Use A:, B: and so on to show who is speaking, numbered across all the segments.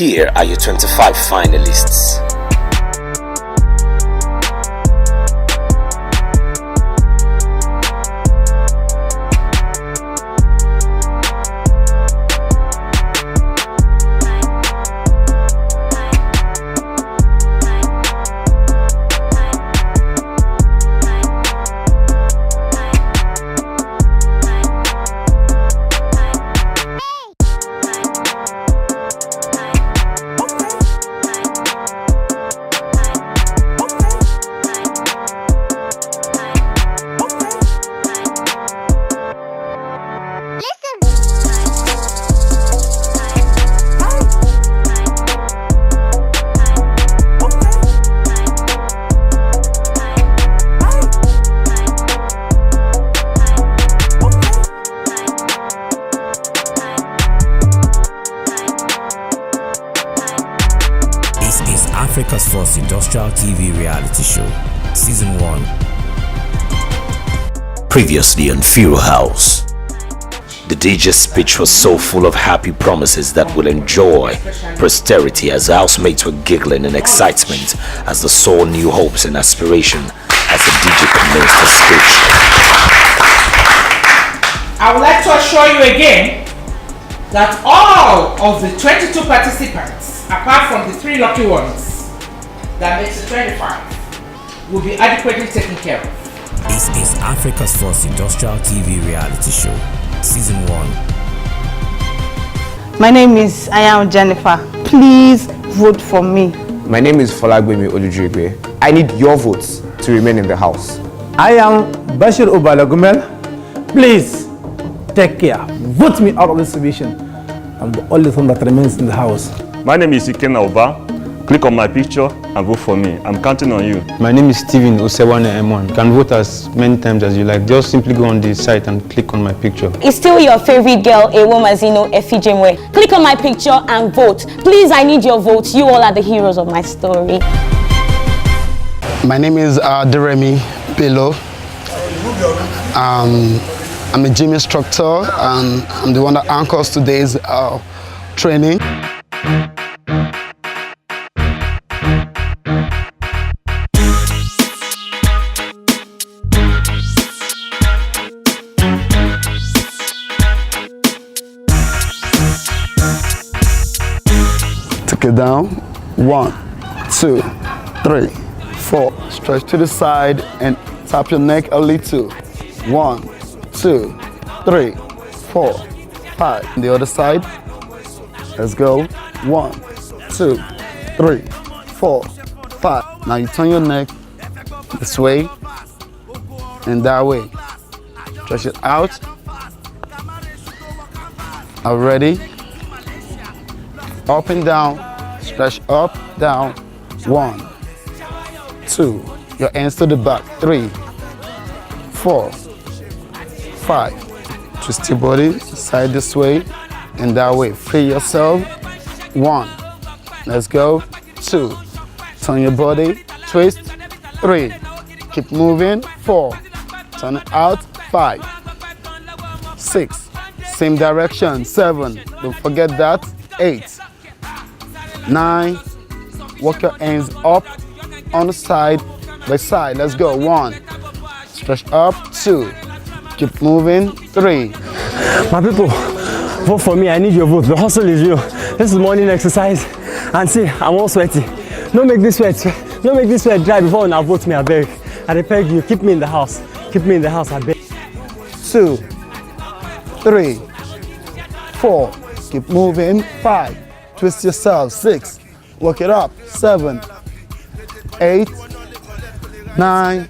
A: Here are your 25 finalists.
B: Africa's first industrial TV reality show, Season 1.
A: Previously on Fiiro House. The DJ's speech was so full of happy promises that will enjoy posterity as housemates were giggling in excitement as they saw new hopes and aspiration as the DJ commenced the speech.
C: I would like to assure you again that all of the 22 participants, apart from the 3 lucky ones, that makes it 25, will be adequately taken care of.
B: This is Africa's first industrial TV reality show, Season 1.
D: My name is Jennifer. Please vote for me.
E: My name is Folagbemi Olujigbe. I need your votes to remain in the house.
F: I am Bashir Obalagumel. Please take care. Vote me out of this division. I'm the only one that remains in the house.
G: My name is Ikenna Oba. Click on my picture and vote for me. I'm counting on you.
H: My name is Steven Osewane M1. You can vote as many times as you like. Just simply go on the site and click on my picture.
I: It's still your favorite girl, Ewomazino Efijemwe. Click on my picture and vote. Please, I need your vote. You all are the heroes of my story.
J: My name is Deremi Bello. I'm a gym instructor and I'm the one that anchors today's training. Take it down. 1, 2, 3, 4. Stretch to the side and tap your neck a little. 1, 2, 3, 4, 5. The other side. Let's go. 1, 2, 3, 4, 5. Now you turn your neck this way and that way. Stretch it out. Are we ready? Up and down. Stretch up, down. 1, 2. Your hands to the back. 3, 4, 5. Twist your body side this way and that way. Free yourself. 1. Let's go. 2. Turn your body. Twist. 3. Keep moving. 4. Turn it out. 5. 6. Same direction. 7. Don't forget that. 8. 9. Walk your hands up on the side by side. Let's go. 1. Stretch up. 2. Keep moving. 3.
F: My people, vote for me. I need your vote. The hustle is real. This is morning exercise. And see, I'm all sweaty. Don't make this sweat dry before you vote me, I beg. I beg you, keep me in the house. Keep me in the house, I beg. 2, 3, 4. Keep moving. 5. Twist yourself. 6. Work it up. 7, 8, 9,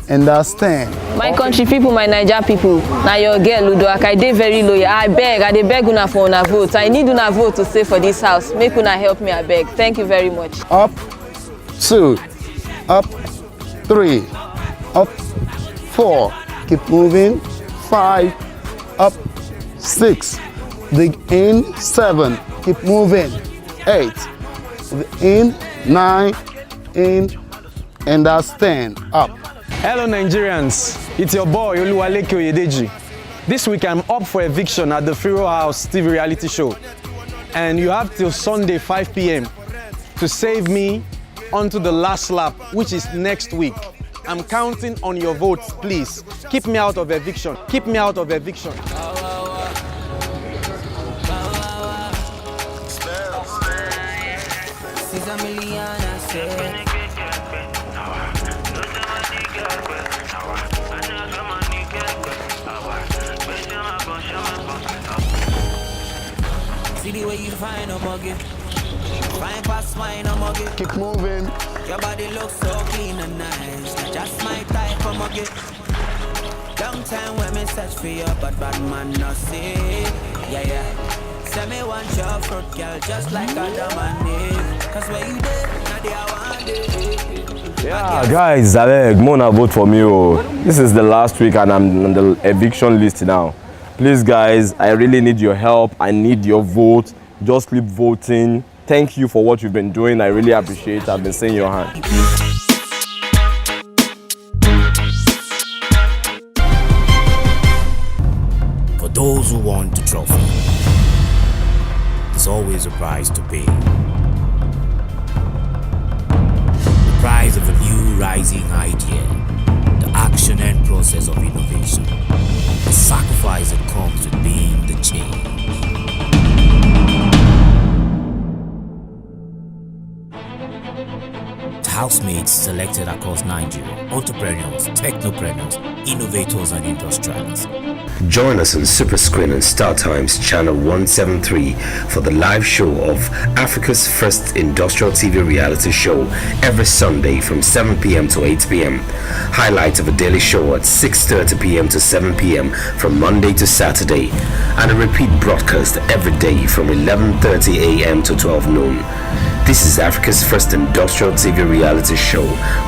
F: and that's 10.
K: My country people, my Niger people, now your girl Ludoak, I dey very loyal. I dey beg una for una vote. I need una vote to stay for this house. Make una help me, I beg. Thank you very much.
J: Up, 2, up, 3, up, 4. Keep moving. 5, up, 6. Dig in. 7. Keep moving. 8. In. 9. In. And that's 10. Up.
L: Hello Nigerians, it's your boy Oluwaleke Oyedeji. This week I'm up for eviction at the Fiiro House TV reality show. And you have till Sunday 5 p.m. to save me onto the last lap, which is next week. I'm counting on your votes, please. Keep me out of eviction. Keep me out of eviction.
B: See the way you find a muggy. Fine past mine a muggy.
J: Keep moving.
B: Your body looks so clean and nice. Just my type of muggy. Long time when me search for you, but bad man not see. Yeah. Say me want your fruit, girl, just like Adam and Eve. Cause where you did, now they are one day.
E: Yeah, guys, Mona vote for me. Oh. This is the last week and I'm on the eviction list now. Please, guys, I really need your help. I need your vote. Just keep voting. Thank you for what you've been doing. I really appreciate it. I've been seeing your hand.
B: For those who want the trophy, there's always a price to pay. The price of a new rising idea, the action and process of innovation, the sacrifice that comes with being the change. Housemates selected across Nigeria, entrepreneurs, technopreneurs, innovators and industrialists.
A: Join us on Super Screen and Star Times Channel 173 for the live show of Africa's first industrial TV reality show every Sunday from 7 p.m. to 8 p.m. Highlights of a daily show at 6:30 p.m. to 7 p.m. from Monday to Saturday, and a repeat broadcast every day from 11:30 a.m. to 12 noon. This is Africa's first industrial TV reality show,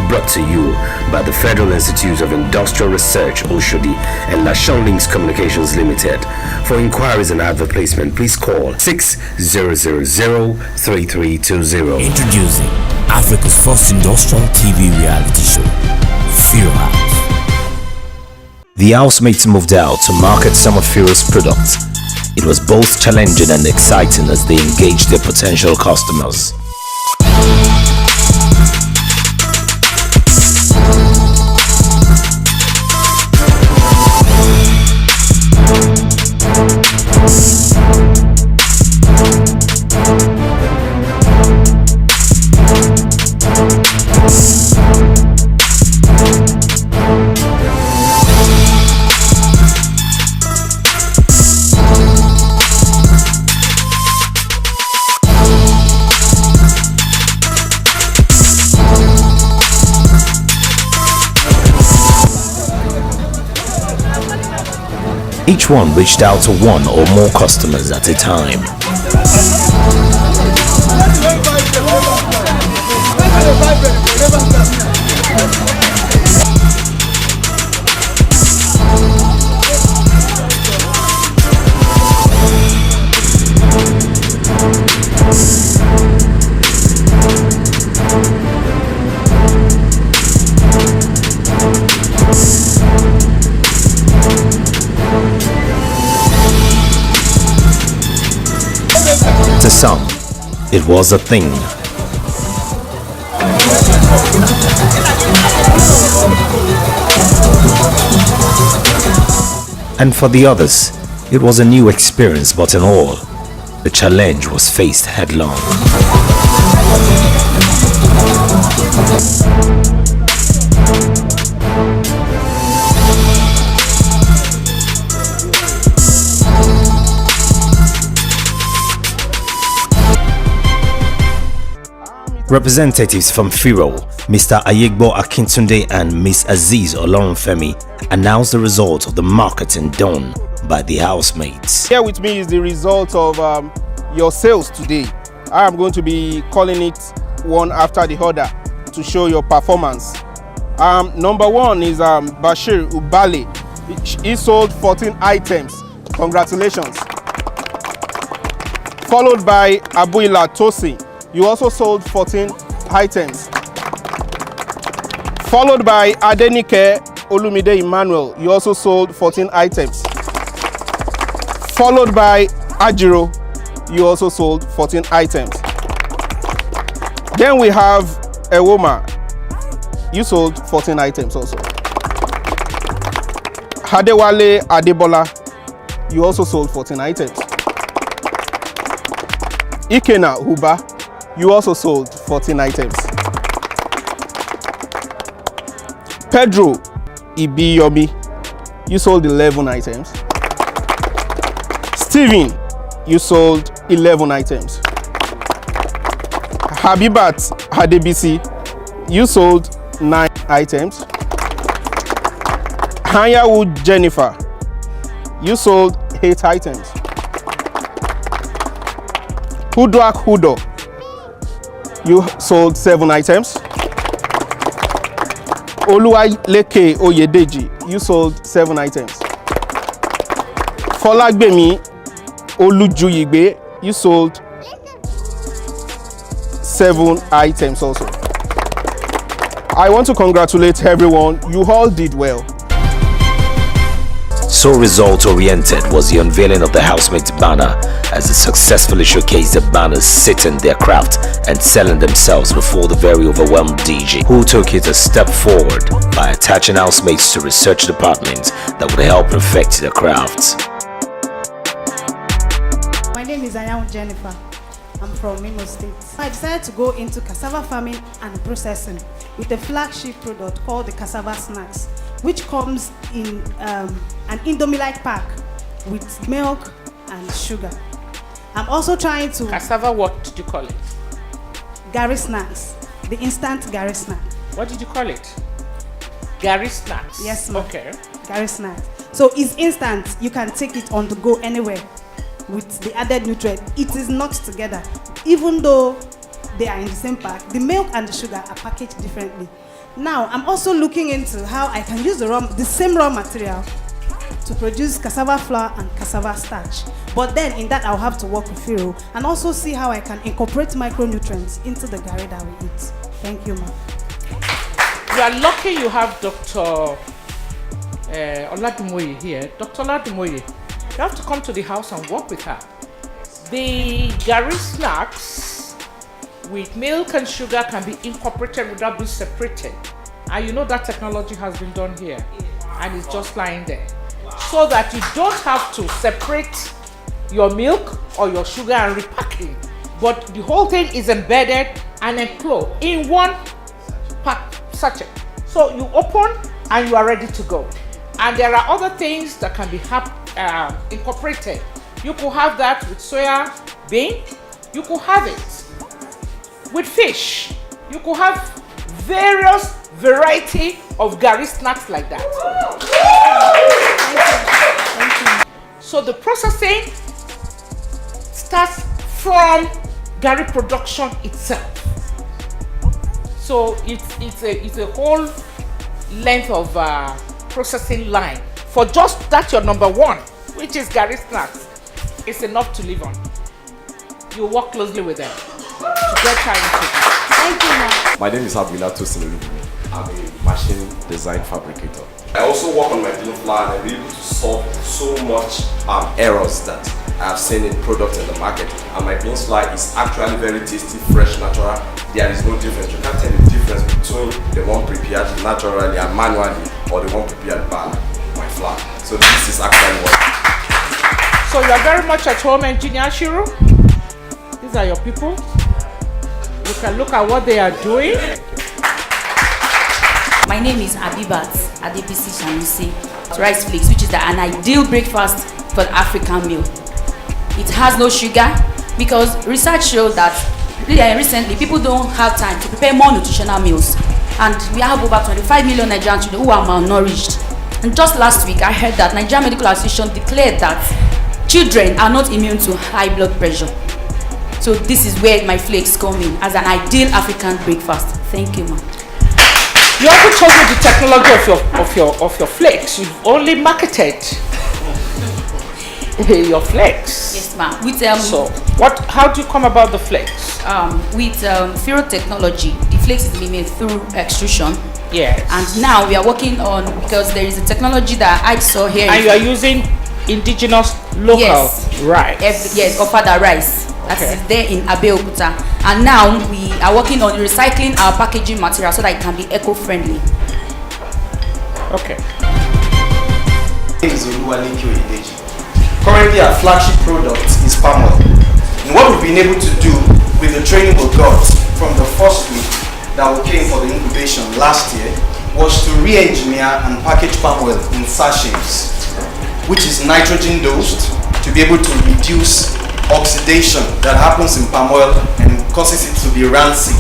A: brought to you by the Federal Institute of Industrial Research, Oshodi, and Lashon Links Communications Limited. For inquiries and advert placement, please call 6000-3320.
B: Introducing Africa's first industrial TV reality show, Fiiro House.
A: The housemates moved out to market some of Fiiro's products. It was both challenging and exciting as they engaged their potential customers. Each one reached out to one or more customers at a time. To some, it was a thing. And for the others, it was a new experience, but in all, the challenge was faced headlong. Representatives from Fiiro, Mr. Ayegbo Akintunde and Miss Aziz Olorunfemi, announced the result of the marketing done by the housemates.
M: Here with me is the result of your sales today. I am going to be calling it one after the other to show your performance. Number one is Bashir Ubale. He sold 14 items. Congratulations. Followed by Abuila Tosi. You also sold 14 items. Followed by Adenike Olumide Emmanuel. You also sold 14 items. Followed by Ajiro you also sold 14 items. Then we have Ewoma, you sold 14 items also. Adewale Adebola, you also sold 14 items. Ikena Huba, you also sold 14 items. Pedro Ibiyomi, you sold 11 items. Steven, you sold 11 items. Habibat Hadebisi, you sold 9 items. Hanyawu Jennifer, you sold 8 items. Huduak Hudo, you sold 7 items. Oluwaleke Oyedeji, you sold 7 items. Folagbemi Olujuyigbe, you sold 7 items also. I want to congratulate everyone. You all did well.
A: So result-oriented was the unveiling of the Housemates banner as it successfully showcased the banners sitting their craft and selling themselves before the very overwhelmed DJ, who took it a step forward by attaching housemates to research departments that would help perfect their crafts.
N: My name is Ayaun Jennifer. I'm from Imo State. I decided to go into cassava farming and processing with a flagship product called the cassava snacks, which comes in an Indomie-like pack with milk and sugar. I'm also trying to...
C: Cassava, what did you call it?
N: Gary snacks, the instant Gary snack.
C: What did you call it? Gary snacks?
N: Yes, ma'am.
C: Okay.
N: Gary snacks. So it's instant. You can take it on the go anywhere with the added nutrient. It is not together. Even though they are in the same pack, the milk and the sugar are packaged differently. Now, I'm also looking into how I can use the same raw material to produce cassava flour and cassava starch. But then in that, I'll have to work with Fiiro and also see how I can incorporate micronutrients into the gari that we eat. Thank you, ma'am.
C: You are lucky you have Dr. Oladumoye here. Dr. Oladumoye, you have to come to the house and work with her. The gari snacks with milk and sugar can be incorporated without being separated. And you know that technology has been done here. And it's just lying there. So that you don't have to separate your milk or your sugar and repacking. But the whole thing is embedded and enclosed in one pack sachet. So you open and you are ready to go. And there are other things that can be incorporated. You could have that with soya bean. You could have it with fish. You could have various variety of gari snacks like that. Thank you. So the processing starts from gari production itself. So it's a whole length of processing line. For just that, your number one, which is gari snacks, it's enough to live on. You work closely with them to get time to do. Thank you, ma'am.
E: My name is Abdullah Tosin. I'm a machine design fabricator. I also work on my bean flour and I'm able to solve so much errors that I have seen in products in the market. And my bean flour is actually very tasty, fresh, natural. There is no difference. You can't tell the difference between the one prepared naturally and manually or the one prepared by my flour. So this is actually what.
C: So you are very much at home, Engineer Shiro. These are your people. You can look at what they are doing.
O: My name is Abibat Adebisi Shanusi. Rice flakes, which is an ideal breakfast for the African meal. It has no sugar because research shows that recently people don't have time to prepare more nutritional meals. And we have over 25 million Nigerian children who are malnourished. And just last week I heard that Nigerian Medical Association declared that children are not immune to high blood pressure. So this is where my flakes come in as an ideal African breakfast. Thank you, ma'am.
C: You also told me the technology of your flakes. You've only marketed your flakes.
O: Yes, ma'am.
C: So how do you come about the flakes?
O: With Fiiro technology, the flakes is made through extrusion.
C: Yes.
O: And now we are working on, because there is a technology that I saw here.
C: And you are using indigenous local rice.
O: Yes, Ofada rice. That is there in Abeokuta. And now we are working on recycling our packaging material so that it can be eco-friendly.
C: Okay.
P: Currently our flagship product is palm oil. And what we've been able to do with the training we got from the first week that we came for the incubation last year was to re-engineer and package palm oil in sachets, which is nitrogen dosed to be able to reduce oxidation that happens in palm oil and causes it to be rancid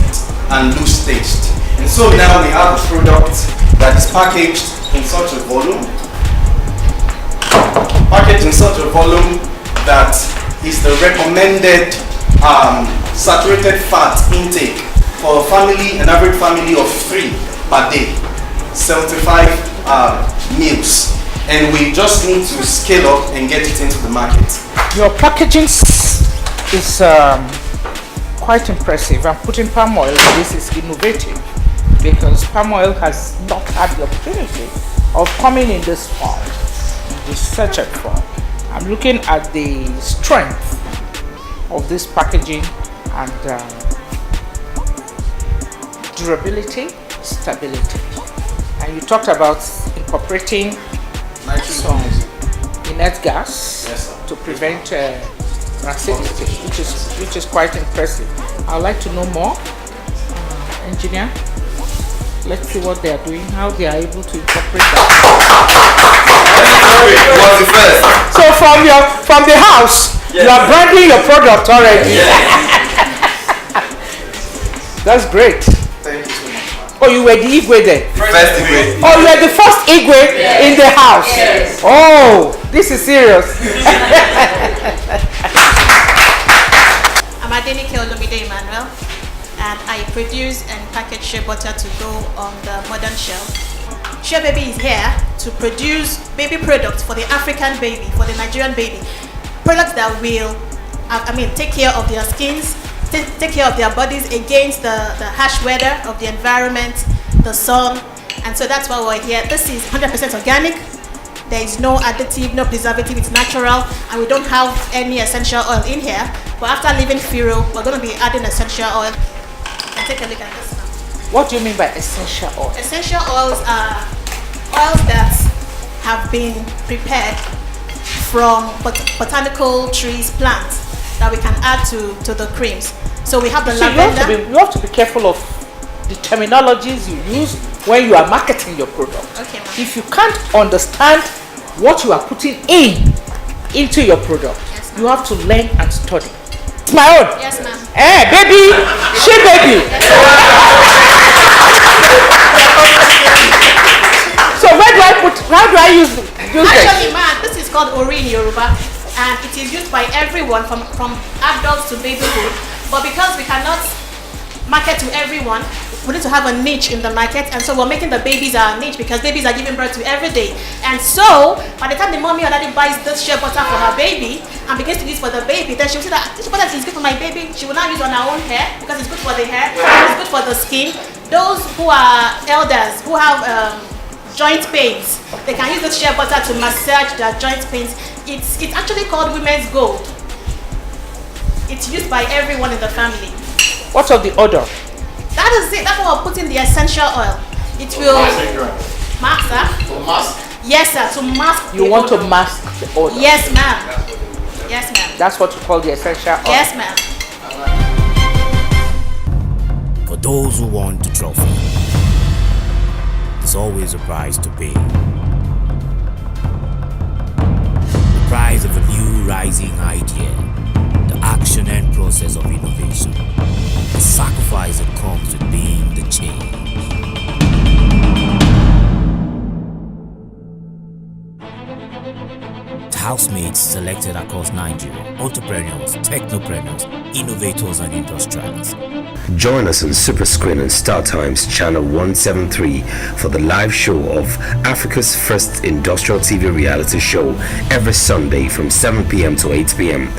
P: and lose taste. And so now we have a product that is packaged in such a volume, that is the recommended saturated fat intake for a family, an average family of 3 per day, 75 meals. And we just need to scale up and get it into the market.
C: Your packaging is quite impressive, and putting palm oil in this is innovative because palm oil has not had the opportunity of coming in this form, in this sachet form. I'm looking at the strength of this packaging and durability, stability. And you talked about incorporating some inert gas to prevent rancidity, which is quite impressive. I'd like to know more, engineer. Let's see what they are doing, how they are able to incorporate that. So from the house, you are branding your product already. That's great.
P: Thank you so much.
C: Oh, you were the Igwe there?
P: First Igwe.
C: Oh, you were the first Igwe in the house?
P: Yes.
C: Oh, this is serious.
Q: I'm Adenike Olumide Emmanuel, and I produce and package shea butter to go on the modern shelf. Shea Baby is here to produce baby products for the African baby, for the Nigerian baby. Products that will, take care of their skins, take care of their bodies against the harsh weather of the environment, the sun, and so that's why we're here. This is 100% organic. There is no additive, no preservative, it's natural, and we don't have any essential oil in here. But after leaving Fiiro, we're going to be adding essential oil. And take a look at this now.
C: What do you mean by essential oil?
Q: Essential oils are oils that have been prepared from botanical trees, plants that we can add to the creams. So we have the lavender.
C: You have to be careful of the terminologies you use when you are marketing your product.
Q: Okay, ma'am.
C: If you can't understand what you are putting into your product, you have to learn and study. It's my own.
Q: Yes, ma'am.
C: Baby, shea baby. So how do I use this?
Q: Actually, ma'am, this is called Ori in Yoruba, and it is used by everyone from adults to babyhood. But because we cannot market to everyone, we need to have a niche in the market, and so we're making the babies our niche because babies are giving birth to every day. And so by the time the mommy or daddy buys this shea butter for her baby and begins to use for the baby, then she will say that this butter is good for my baby. She will now use on her own hair because it's good for the hair, it's good for the skin. Those who are elders who have joint pains, they can use this shea butter to massage their joint pains. It's actually called women's gold. It's used by everyone in the family.
C: What's of the odor?
Q: That is it. That's why we're putting the essential oil. It will mask, sir.
P: To mask?
Q: Yes, sir. To mask.
C: You want to mask the odor?
Q: Yes, ma'am. Yes, ma'am.
C: That's what you call the essential oil.
Q: Yes, ma'am.
R: For those who want the trophy, there's always a price to pay. The price of a new rising idea, the action and process of innovation, the sacrifice that comes with being the change. Housemates selected across Nigeria, entrepreneurs, technopreneurs, innovators and industrialists.
A: Join us on Super Screen and Star Times Channel 173 for the live show of Africa's first industrial TV reality show every Sunday from 7 p.m. to 8 p.m.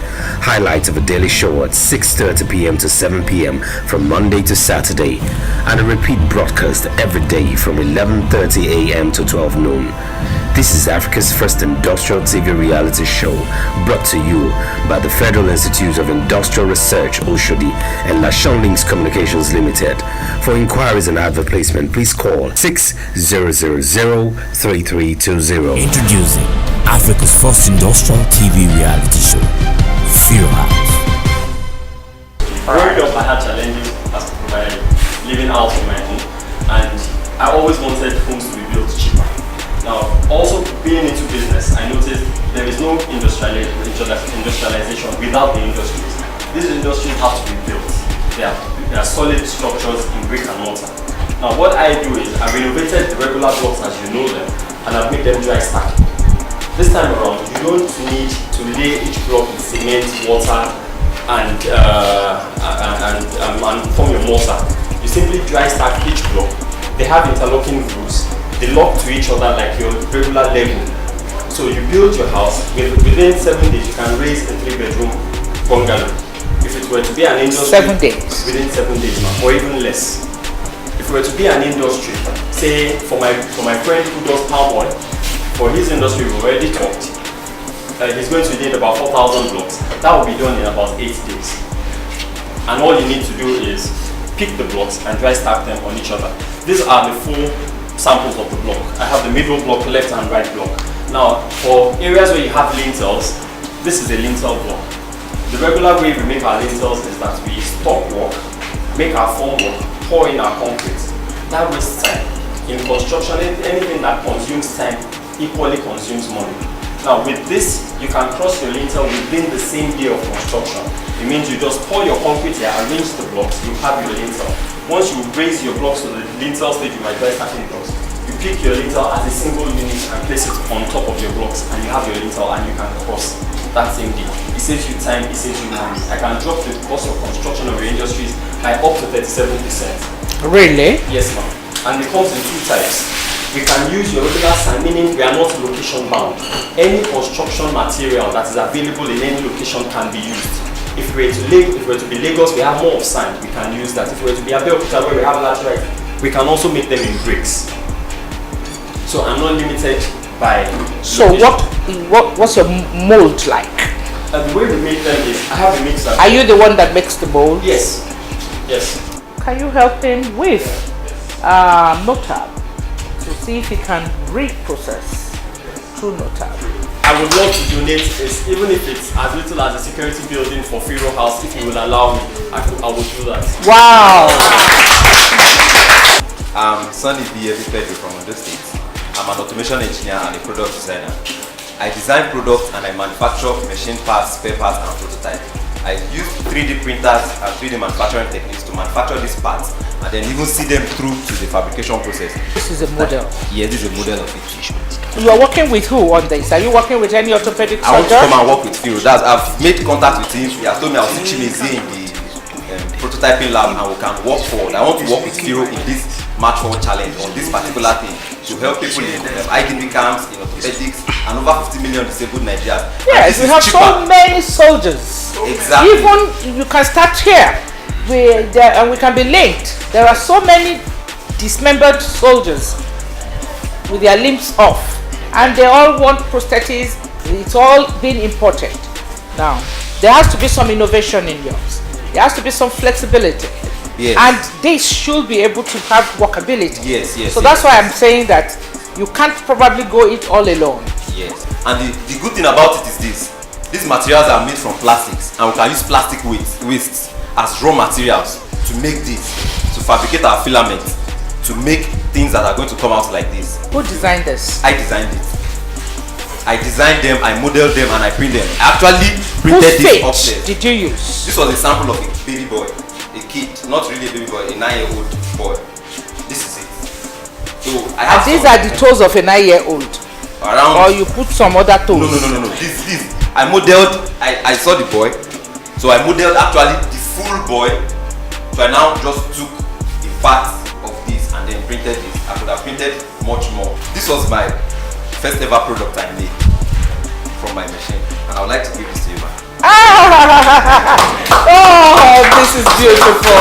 A: Highlights of a daily show at 6:30 p.m. to 7 p.m. from Monday to Saturday, and a repeat broadcast every day from 11:30 a.m. to 12 noon. This is Africa's first industrial TV reality show, brought to you by the Federal Institute of Industrial Research, Oshodi, and Lashon Links Communications Limited. For inquiries and advert placement, please call 6000-3320.
R: Introducing Africa's first industrial TV reality show, Fiiro House.
S: Growing up, I had challenges as to my living out of my home, and I always wanted homes to be built cheaper. Now, also being into business, I noticed there is no industrialization without the industries. These industries have to be built. They are solid structures in brick and mortar. Now, what I do is I renovated the regular blocks as you know them, and I've made them dry stack. This time around, you don't need to lay each block with cement, water, and form your mortar. You simply dry stack each block. They have interlocking roofs. They lock to each other like your regular Lego. So you build your house. Within 7 days, you can raise a 3-bedroom bungalow. If it were to be an industry,
C: 7 days.
S: Within 7 days, or even less. If it were to be an industry, say for my friend who does palm oil, for his industry we've already talked. He's going to need about 4,000 blocks. That will be done in about 8 days. And all you need to do is pick the blocks and dry stack them on each other. These are the 4 samples of the block. I have the middle block, left and right block. Now, for areas where you have lintels, this is a lintel block. The regular way we make our lintels is that we stop work, make our form work, pour in our concrete. That wastes time. In construction, anything that consumes time equally consumes money. Now, with this, you can cross your lintel within the same day of construction. It means you just pour your concrete here, arrange the blocks, you have your lintel. Once you raise your blocks to the lintel stage, you might try stacking blocks. You pick your lintel as a single unit and place it on top of your blocks, and you have your lintel and you can cross that same day. It saves you time, it saves you money. I can drop the cost of construction of your industries by up to 37%.
C: Really?
S: Yes, ma'am. And it comes in 2 types. We can use your regular sand, meaning we are not location bound. Any construction material that is available in any location can be used. If we were to be Lagos, we have more of sand, we can use that. If we were to be Abeokuta, where we have laterite, we can also make them in bricks. So I'm not limited by.
C: So what's your mold like?
S: The way we make them is, I have a mixer.
C: Are you the one that makes the mold?
S: Yes. Yes.
C: Can you help him with Notab to see if he can reprocess through Notab?
S: I would love to donate this, even if it's as little as a security building for Fiiro House. If you will allow me, I would do that.
C: Wow!
T: I'm Sonny EP22 from Ondo State. I'm an automation engineer and a product designer. I design products and I manufacture machine parts, spare parts, and prototypes. I use 3D printers and 3D manufacturing techniques to manufacture these parts and then even see them through to the fabrication process.
C: This is a model?
T: Yeah, this is a model of it.
C: You are working with who on this? Are you working with any orthopedic surgeon?
T: I want to come and work with Fiiro. I've made contact with him. He has told me I'll teach him in the prototyping lab and we can work forward. I want to work with Fiiro in this March Forward challenge on this particular thing to help people in IDP camps, in orthopedics, and over 50 million disabled Nigerians.
C: Yes, we have so many soldiers.
T: Exactly.
C: Even you can start here, and we can be linked. There are so many dismembered soldiers with their limbs off, and they all want prosthetics. It's all been imported. Now, there has to be some innovation in yours. There has to be some flexibility.
T: Yes.
C: And this should be able to have workability.
T: Yes, yes.
C: So that's why I'm saying that you can't probably go it all alone.
T: Yes. And the good thing about it is this. These materials are made from plastics, and we can use plastic wastes as raw materials to make this, to fabricate our filaments, to make things that are going to come out like this.
C: Who designed this?
T: I designed it. I designed them, I modeled them, and I print them. I actually printed this upstairs.
C: Did you use?
T: This was a sample of a baby boy, a kid, not really a baby boy, a 9-year-old boy. This is it. So I have.
C: And these are the toes of a 9-year-old.
T: Around.
C: Or you put some other toes.
T: No. This. I modeled. I saw the boy, so I modeled actually the full boy. So I now just took a part of this and then printed this. I could have printed much more. This was my first ever product I made from my machine, and I would like to give this to you, man.
C: Oh, this is beautiful.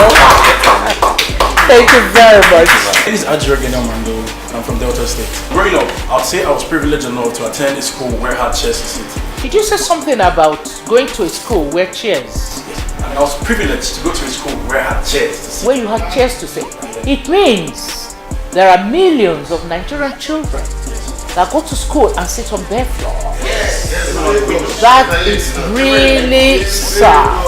C: Thank you very much.
U: My name is Ajiro Genomando. I'm from Delta State. Growing up, I'd say I was privileged enough to attend a school where I had chairs to sit.
C: Did you say something about going to a school where chairs?
U: I was privileged to go to a school where I had chairs to sit.
C: Where you had chairs to sit. It means there are millions of Nigerian children that go to school and sit on bare floor. That is really sad.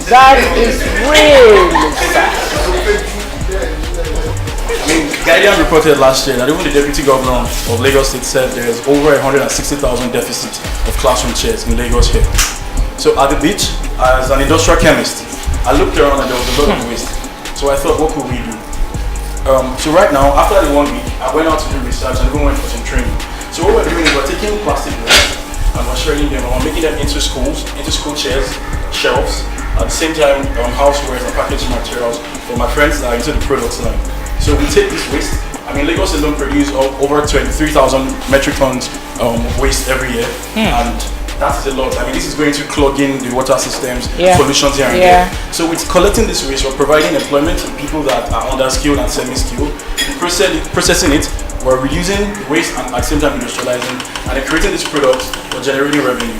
C: That is really sad.
U: I mean, Guardian reported last year that even the Deputy Governor of Lagos State said there is over 160,000 deficit of classroom chairs in Lagos here. So at the beach, as an industrial chemist, I looked around and there was a lot of waste. So I thought, what could we do? So right now, after the 1 week, I went out to do research and even went for some training. So what we're doing is we're taking plastic waste and we're shredding them and we're making them into schools, into school chairs, shelves, at the same time housewares and packaging materials for my friends that are into the products line. So we take this waste. I mean, Lagos alone produce over 23,000 metric tons of waste every year, and that is a lot. I mean, this is going to clog in the water systems, pollutions here and there. So with collecting this waste, we're providing employment to people that are under-skilled and semi-skilled. Processing it, we're reusing waste and at the same time industrializing, and then creating this product, we're generating revenue.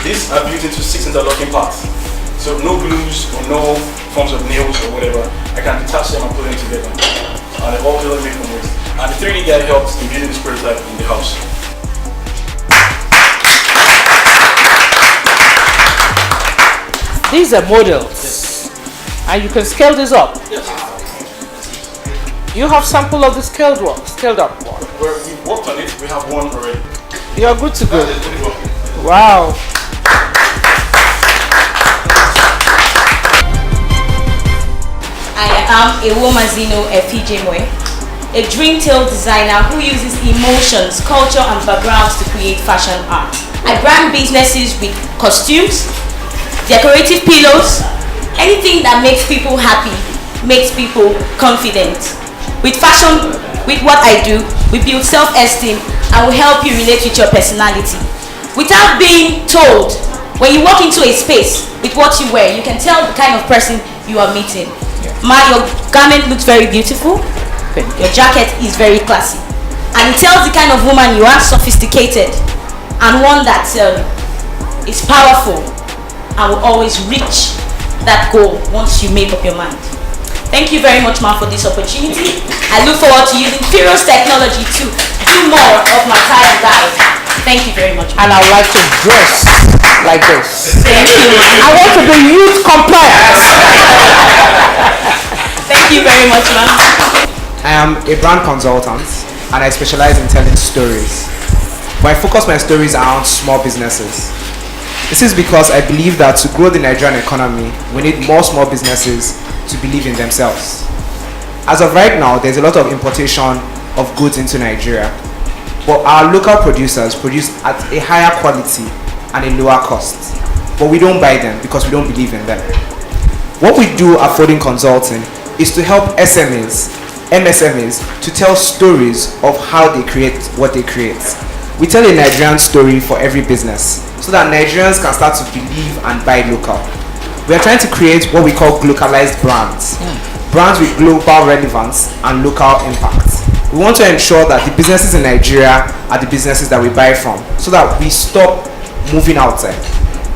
U: These are built into 6 interlocking parts. So no glues or no forms of nails or whatever. I can detach them and put them together. And they're all made from waste. And the 3D guy helps in building this prototype in the house.
C: These are models, and you can scale this up.
U: Yes.
C: You have sample of the scaled up one.
U: We've worked on it. We have one already.
C: You're good to go. Wow.
I: I am Ewomazino Efijemwe, a dream-tale designer who uses emotions, culture and backgrounds to create fashion art. I brand businesses with costumes, decorative pillows, anything that makes people happy, makes people confident. With fashion, with what I do, we build self-esteem and will help you relate with your personality. Without being told, when you walk into a space with what you wear, you can tell the kind of person you are meeting. Your garment looks very beautiful. Your jacket is very classy. And it tells the kind of woman you are, sophisticated, and one that is powerful and will always reach that goal once you make up your mind. Thank you very much, Ma, for this opportunity. I look forward to using Fiiro's technology to do more of my tie and dye. Thank you very much, Ma.
C: And I would like to dress like this.
I: Thank you, Ma.
C: I want to be youth compliant.
I: Thank you very much, Ma.
V: I am a brand consultant and I specialize in telling stories. But I focus my stories around small businesses. This is because I believe that to grow the Nigerian economy, we need more small businesses to believe in themselves. As of right now, there's a lot of importation of goods into Nigeria. But our local producers produce at a higher quality and a lower cost. But we don't buy them because we don't believe in them. What we do at Folding Consulting is to help SMEs, MSMEs, to tell stories of how they create what they create. We tell a Nigerian story for every business so that Nigerians can start to believe and buy local. We are trying to create what we call localized brands. Brands with global relevance and local impact. We want to ensure that the businesses in Nigeria are the businesses that we buy from so that we stop moving outside.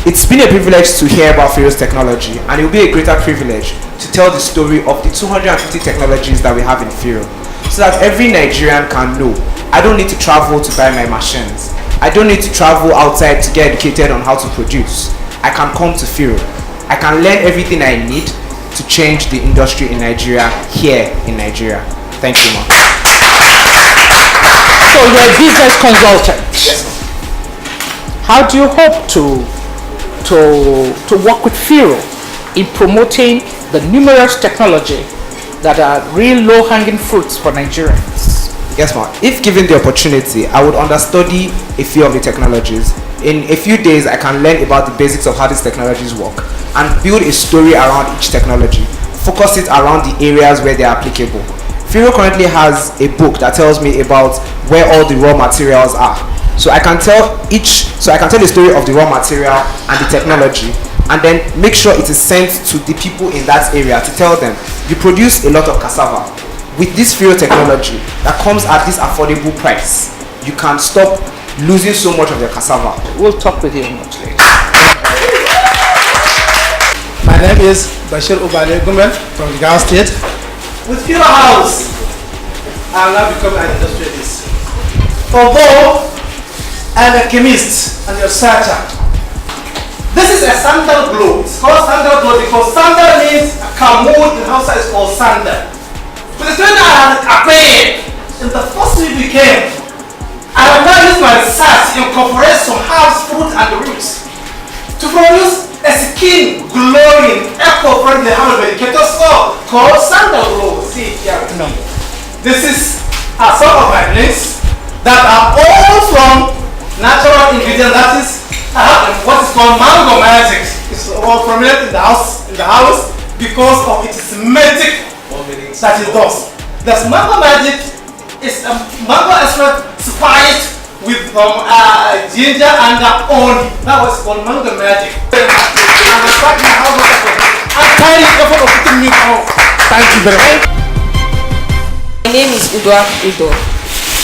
V: It's been a privilege to hear about Fiiro's technology, and it will be a greater privilege to tell the story of the 250 technologies that we have in Fiiro, so that every Nigerian can know, I don't need to travel to buy my machines. I don't need to travel outside to get educated on how to produce. I can come to Fiiro. I can learn everything I need to change the industry in Nigeria, here in Nigeria. Thank you, Ma.
C: So you're a business consultant.
V: Yes, ma'am.
C: How do you hope to work with Fiiro in promoting the numerous technology that are real low-hanging fruits for Nigerians?
V: Yes, ma'am. If given the opportunity, I would understudy a few of the technologies. In a few days, I can learn about the basics of how these technologies work and build a story around each technology. Focus it around the areas where they are applicable. Fiiro currently has a book that tells me about where all the raw materials are. So I can tell the story of the raw material and the technology, and then make sure it is sent to the people in that area to tell them, you produce a lot of cassava. with this Fiiro technology that comes at this affordable price, you can stop losing so much of your cassava. We'll talk with you much later.
D: My name is Bashir Ubale Gumel from Ghana State. With Fiiro House, I have now become an industrialist. Although I'm a chemist and a researcher, this is a sandal globe. It's called sandal globe because sandal means Kamud in Hausa is called sandal. But the thing I acquired in the first week we came, I have now used my research to incorporate some herbs, fruit, and roots to produce a skin glowing, eco-friendly herbal medicated soap called sandal globe. See here with me. This is some of my drinks that are all from natural ingredients. That is what is called mango magic. It's all prominent in the house because of its magic that it does. There's mango magic. It's a mango extract spiced with ginger and honey. That was called mango magic. Thank you very much.
K: My name is Udo.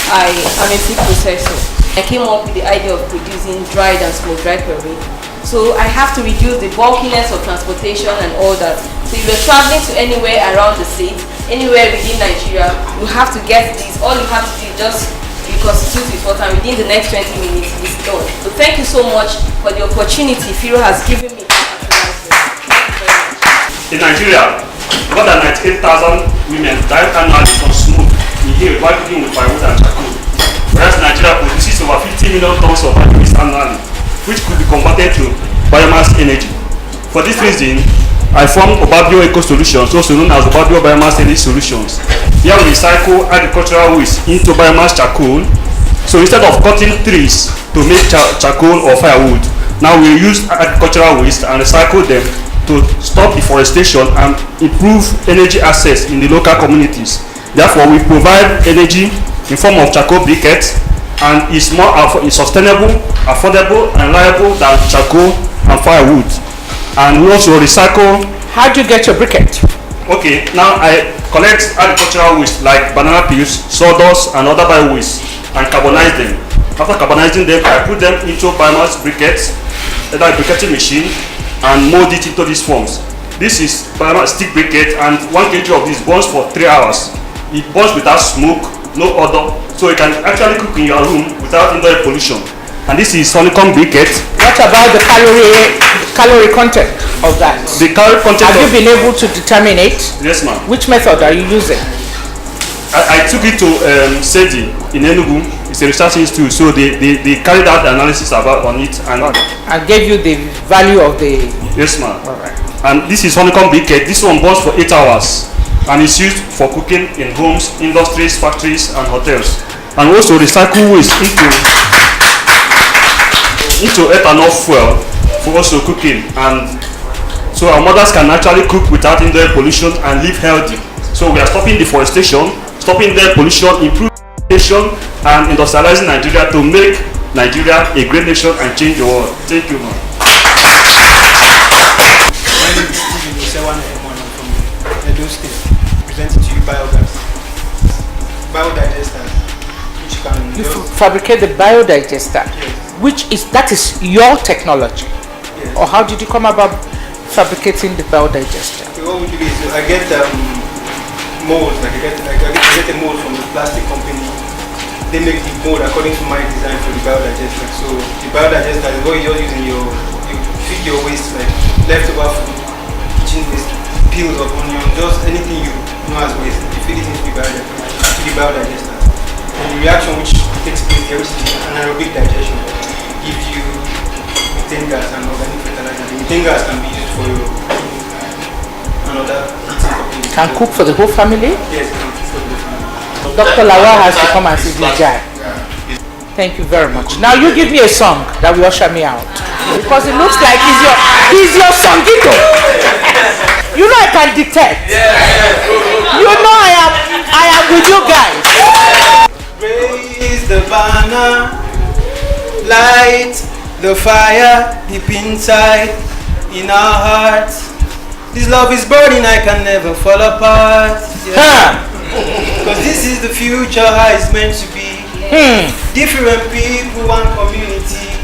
K: I am a food processor. I came up with the idea of producing dried and smoked dry curry. So I have to reduce the bulkiness of transportation and all that. So if you're traveling to anywhere around the state, anywhere within Nigeria, you have to get this. All you have to do is just reconstitute with water, and within the next 20 minutes it's done. So thank you so much for the opportunity Fiiro has given me.
G: In Nigeria, more than 98,000 women die annually from smoke inhaled while cooking with firewood and charcoal. Whereas Nigeria produces over 50 million tons of waste annually, which could be converted to biomass energy. For this reason, I formed Obabio Eco Solutions, also known as Obabio Biomass Energy Solutions. Here we recycle agricultural waste into biomass charcoal. So instead of cutting trees to make charcoal or firewood, now we use agricultural waste and recycle them to stop deforestation and improve energy access in the local communities. Therefore, we provide energy in form of charcoal briquettes, and is more sustainable, affordable, and reliable than charcoal and firewood. And we also recycle.
C: How do you get your briquette?
G: Okay, now I collect agricultural waste like banana peels, sawdust, and other bio waste and carbonize them. After carbonizing them, I put them into biomass briquettes, either a briquetting machine, and mold it into these forms. This is biomass stick briquette, and 1 kg of this burns for 3 hours. It burns without smoke, no odor, so you can actually cook in your room without indoor pollution. And this is honeycomb briquette.
C: What about the calorie content of that?
G: The calorie content.
C: Have you been able to determine it?
G: Yes, ma'am.
C: Which method are you using?
G: I took it to SEDI in Enugu. It's a research institute, so they carried out the analysis on it and
C: gave you the value of the.
G: Yes, ma'am.
C: All right.
G: And this is honeycomb briquette. This one burns for 8 hours and is used for cooking in homes, industries, factories, and hotels. And also recycle waste into ethanol fuel for also cooking. And so our mothers can actually cook without indoor pollution and live healthy. So we are stopping deforestation, stopping air pollution, improving education, and industrializing Nigeria to make Nigeria a great nation and change the world. Thank you, man.
P: My name is Stephen Osewan from Edo State, presenting to you biogas. Biodigester, which you can...
C: You fabricate the biodigester, yes. That is your technology? Yes. Or how did you come about fabricating the biodigester?
P: Okay, what we do is I get molds, like I get a mold from the plastic company. They make the mold according to my design for the biodigester. So the biodigester is what you're using you feed your waste, like leftover food, kitchen waste, peels of onion, just anything you know as waste. You feed it into the biodigester. And the reaction which takes place here, which is anaerobic digestion, gives you methane gas and organic fertilizer. The methane gas can be used for your another eating company.
C: Can cook for the whole family?
P: Yes, can cook for the whole family.
C: Dr. Lawal has to come and see this guy. Thank you very much. Now you give me a song that will usher me out. Because it looks like he's your songito. You know I can detect. You know I am with you guys.
P: Raise the banner, light the fire deep inside in our hearts. This love is burning, I can never fall apart. Yeah.
F: Because this is the future, how it's meant to be. Different people, one community.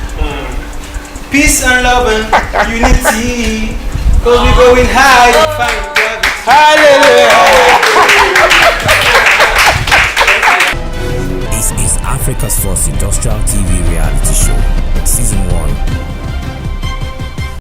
F: Peace and love and unity. Because we're going high to find gravity.
R: This is Africa's first industrial TV reality show.